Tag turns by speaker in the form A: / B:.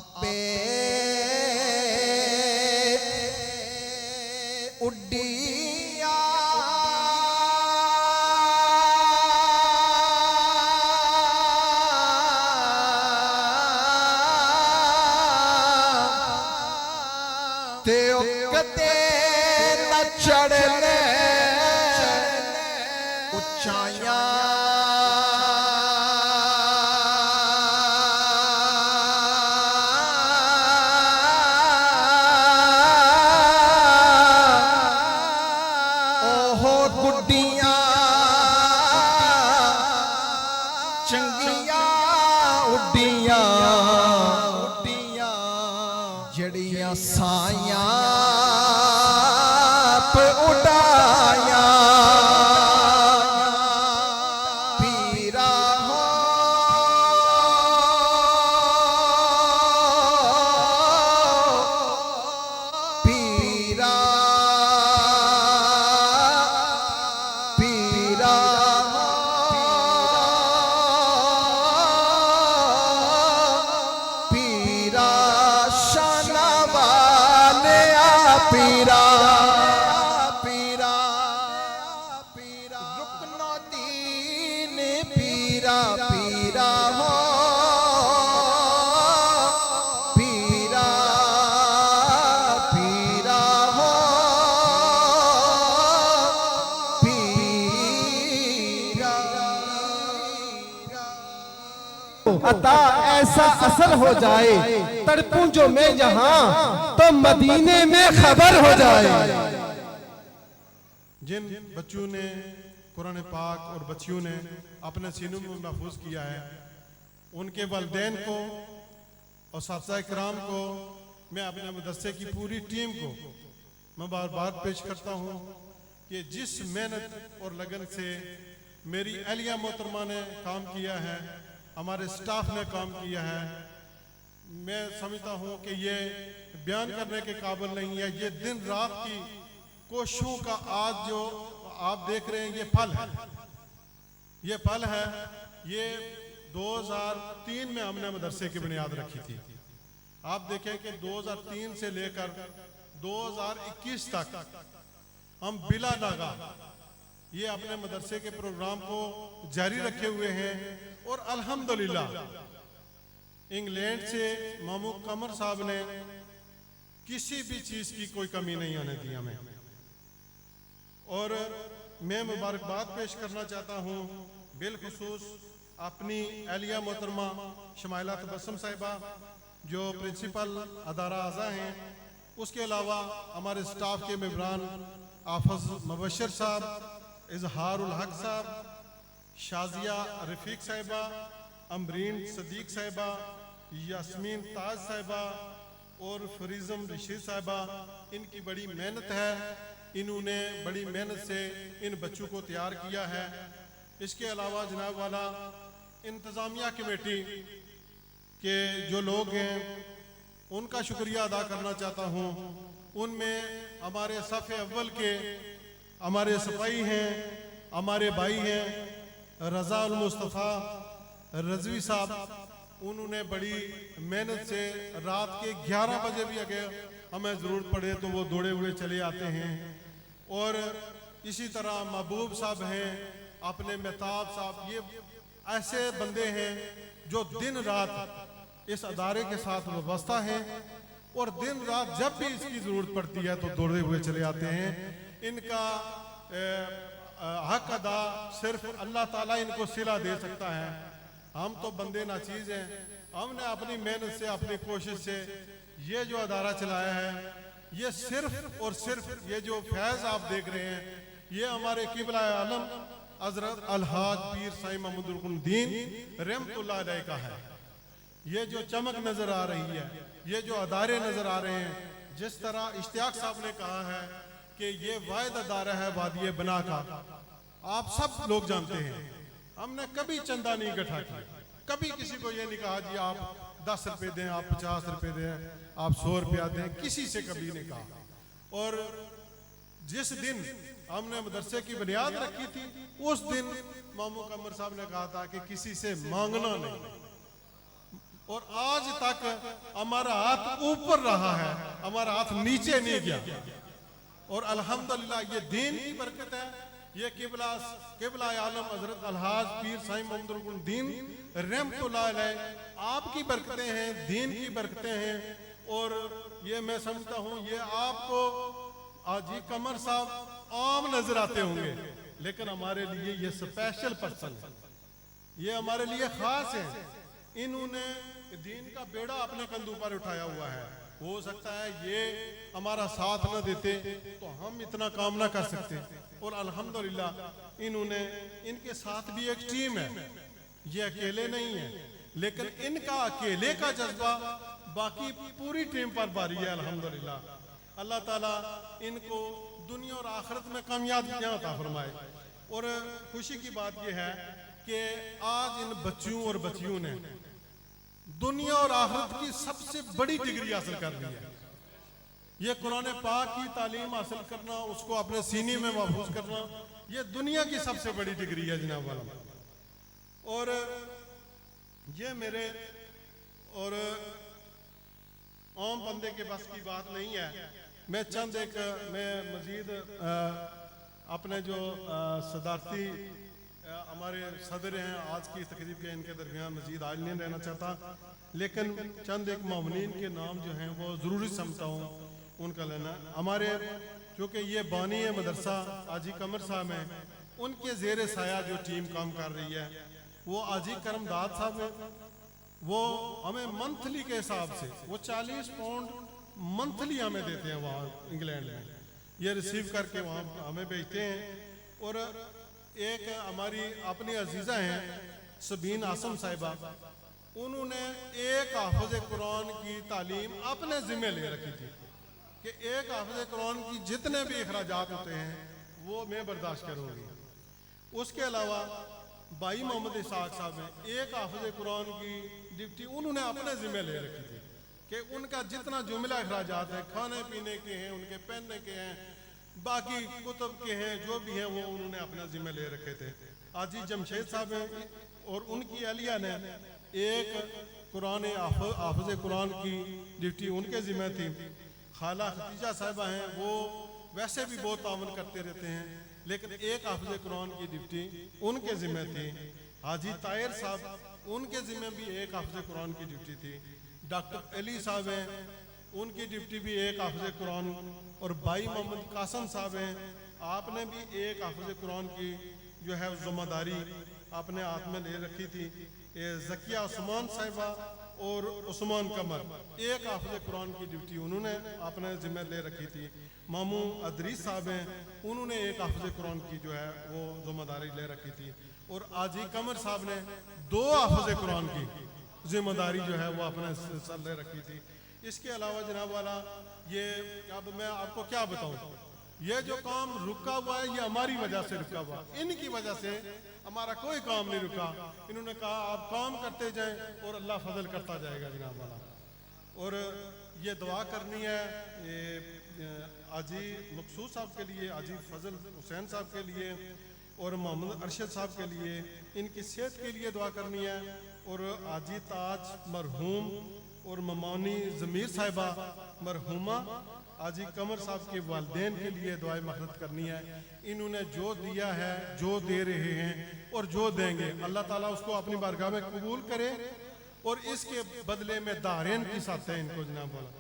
A: आपे उड्डिया ते उकते न चढ़ने ऊंचाइयां ओहो गुड्डियां चंगियां उड्डियां जड़ियां साइयां पे उड़ाया पीरा हो पीरा पीरा पीरा शाना वाले पीरा पीरा पीरा रुकनो दीन पीरा पीरा हो पीरा पीरा हो पीरा
B: अता ऐसा असर हो जाए तड़पूं जो मैं यहाँ तो मदीने में खबर हो जाए।
C: जिन बच्चों ने कुरान पाक और बच्चियों ने अपने सीनों में महफूज किया है, उनके वालिदैन को और साथी कराम को, मैं अपने मदरसे की पूरी टीम को मैं बार बार पेश करता हूँ कि जिस मेहनत और लगन से मेरी अहलिया मोहतरमा ने काम किया है, हमारे स्टाफ ने काम किया है, मैं समझता हूँ कि ये बयान करने के काबिल नहीं है। ये दिन रात की कोशिशों का आज जो आप देख रहे हैं, ये फल है, ये फल है। ये 2003 में हमने मदरसे की बुनियाद रखी थी। आप देखें कि 2003 से लेकर 2021 तक हम बिला नागा ये अपने मदरसे के प्रोग्राम को जारी रखे हुए हैं। और अल्हम्दुलिल्लाह इंग्लैंड से मामू कमर साहब ने किसी भी चीज की कोई कमी नहीं होने दी हमें। और मैं मुबारकबाद पेश करना चाहता हूँ बिलखुसूस अपनी अहलिया मोहतरमा शमाइला तबस्सुम साहिबा जो प्रिंसिपल अदारा आज़ा हैं, उसके अलावा हमारे स्टाफ के मेंबरान आफज मुबशर साहब, इजहारुल हक साहब, शाजिया रफीक साहिबा, अमरीन सदीक साहिबा, यास्मीन ताज साहिबा और फरीज़म रशीद साहिबा। इनकी बड़ी मेहनत है, इन्होंने बड़ी मेहनत से इन बच्चों को तैयार किया है। इसके अलावा जनाब वाला इंतज़ामिया कमेटी के जो लोग हैं उनका शुक्रिया अदा करना चाहता हूँ। उनमें हमारे सफ़े अव्वल के हमारे सिपाही हैं, हमारे भाई हैं रज़ा उल मुस्तफ़ा रज़वी साहब, उन्होंने बड़ी मेहनत से रात के 11 बजे भी अगर हमें ज़रूरत पड़े तो वो दौड़े हुए चले आते हैं। और इसी तरह महबूब साहब हैं, अपने मेहताब साहब, ये ऐसे बंदे हैं जो दिन रात इस अदारे के साथ वाबस्ता हैं और दिन रात जब भी इसकी ज़रूरत पड़ती है तो दौड़े हुए चले आते हैं। इनका हक अदा सिर्फ अल्लाह ताला इनको सिला दे सकता है। हम तो बंदे नाचीज हैं। हमने अपनी मेहनत से, अपनी कोशिश से ये जो अदारा चलाया है, ये सिर्फ और सिर्फ ये जो फैज़ आप देख रहे हैं, ये हमारे किबला आलम हज़रत अलहाज पीर साईं महमूदुद्दीन रहमतुल्लाह अलैह का है। ये जो चमक नजर आ रही है, ये जो अदारे नजर आ रहे हैं, जिस तरह इश्तियाक साहब ने कहा है कि ये वाहिद अदारा है वादिये बना का, आप सब लोग जानते हैं। हमने कभी चंदा नहीं इकट्ठा किया, कभी किसी को ये नहीं कहा जी आप 10 रुपए दें, आप 50 रुपए दें, आप 100 रुपया दें, किसी से कभी नहीं कहा। और जिस दिन हमने मदरसे की बुनियाद रखी थी, उस दिन मामू कमर साहब ने कहा था कि किसी से मांगना नहीं। और आज तक हमारा हाथ ऊपर रहा है, हमारा हाथ नीचे नहीं गया। और अल्हम्दुलिल्लाह ये दीन की बरकत है, ये किबला आलम हजरत अलहाज पीर साईं मोहम्मद दीन रहमतुल्लाह अलैह आपकी बरकतें हैं, दीन की बरकतें हैं। और ये मैं समझता हूँ ये आपको हाजी कमर साहब आम नजर आते होंगे, लेकिन हमारे लिए ये स्पेशल पर्सन है, ये हमारे लिए खास है। इन्होंने दीन का बेड़ा अपने कंधों पर उठाया हुआ है। हो सकता है ये हमारा साथ न देते तो हम इतना काम ना कर सकते। और अल्हम्दुलिल्लाह इन्होंने, इनके साथ भी एक टीम है, ये अकेले नहीं है, लेकिन इनका अकेले का जज्बा बाकी पूरी टीम पर भारी है। अल्हम्दुलिल्लाह अल्लाह ताला इनको दुनिया और आखिरत में कामयाबियां अता फरमाए। और खुशी की बात यह है कि आज इन बच्चियों और बच्चियों ने दुनिया और आखिरत की सबसे बड़ी डिग्री हासिल कर ली है। ये कुरान पाक की तालीम हासिल करना, उसको अपने सीने में महफूज करना, ये दुनिया की सबसे बड़ी डिग्री है जनाब वाला। और ये मेरे और आम बंदे के बस की बात नहीं है। मैं चंद एक मैं मजीद अपने जो सदारती हमारे सदर हैं आज की तकरीब के, इनके दरमियान मजीद आज नहीं रहना चाहता, लेकिन चंद एक मामलीन के नाम जो हैं वो ज़रूरी समझता हूँ उनका लेना। हमारे चूँकि ये बानी है मदरसा हाजी कमर साहब हैं, उनके ज़ेर साया जो टीम काम कर रही है वो हाजी करमदाद साहब हैं। वो हमें मंथली के हिसाब से वो 40 पाउंड मंथली हमें देते हैं वहाँ इंग्लैंड में, ये रिसीव करके वहाँ हमें भेजते हैं। और एक हमारी अपनी अजीज़ा हैं सबीन आसम साहिबा, उन्होंने एक हाफिज़ कुरान की तालीम अपने ज़िम्मे ले रखी थी कि एक हाफिज़ कुरान की जितने भी अखराजात होते हैं वो मैं बर्दाश्त करूँगी। उसके अलावा भाई मोहम्मद इसाक साहब हैं, एक हाफिज़ कुरान की ड्यूटी उन्होंने अपने ज़िम्मे ले रखी थी कि उनका जितना जुमला अखराजात है, खाने पीने के हैं, उनके पहनने के हैं, बाकी कुतुब के हैं, जो भी हैं वो उन्होंने अपना ज़िम्मे ले रखे थे। आजी जमशेद साहब हैं और उनकी अलिया ने एक कुरान हाफिज़ कुरान की ड्यूटी उनके ज़िम्मे थी। खाला खतीजा साहिबा हैं, वो वैसे भी बहुत तावन करते रहते हैं, लेकिन एक हाफिज़ कुरान की ड्यूटी उनके ज़िम्मे थी। हाजी ताहिर साहब, उनके ज़िम्मे भी एक हाफिज़ कुरान की ड्यूटी थी। डॉक्टर अली साहब हैं, उनकी ड्यूटी भी एक हाफिज़ कुरान। और भाई मोहम्मद कासम साहब हैं, आपने भी एक हाफिज़ कुरान की जो है ज़िम्मेदारी अपने हाथ में ले रखी थी। ज़किया उस्मान साहिबा और उस्मान कमर, एक हाफिज़ कुरान की ड्यूटी उन्होंने अपने ज़िम्मे ले रखी थी। मामू अदरीस साहब हैं, उन्होंने एक हाफिज़ कुरान की जो है वो ज़िम्मेदारी ले रखी थी। और आजी कमर साहब ने 2 हाफिज़ कुरान की जिम्मेदारी जो है वो अपने सर ले रखी थी। इसके अलावा जनाब वाला ये अब मैं आपको क्या बताऊं, ये जो काम रुका हुआ है ये हमारी वजह से रुका हुआ, इनकी वजह से हमारा कोई काम नहीं रुका। इन्होंने कहा आप काम करते जाएं और अल्लाह फजल करता जाएगा जनाब वाला। और ये दुआ करनी है ये आजी मकसूद साहब के लिए, आजी फजल हुसैन साहब के लिए और मोहम्मद अरशद साहब के लिए, इनकी सेहत के लिए दुआ करनी है। और आजी ताज मरहूम और ममानी ज़मीर साहिबा मरहूमा आजी कमर साहब के वालिदैन के लिए दुआएं मग़फ़िरत करनी है। इन्होंने जो दिया है, जो दे रहे हैं और जो देंगे, अल्लाह ताला उसको अपनी बारगाह में कबूल करे और इसके बदले में दारेन की साथ है इनको जनाब वाला।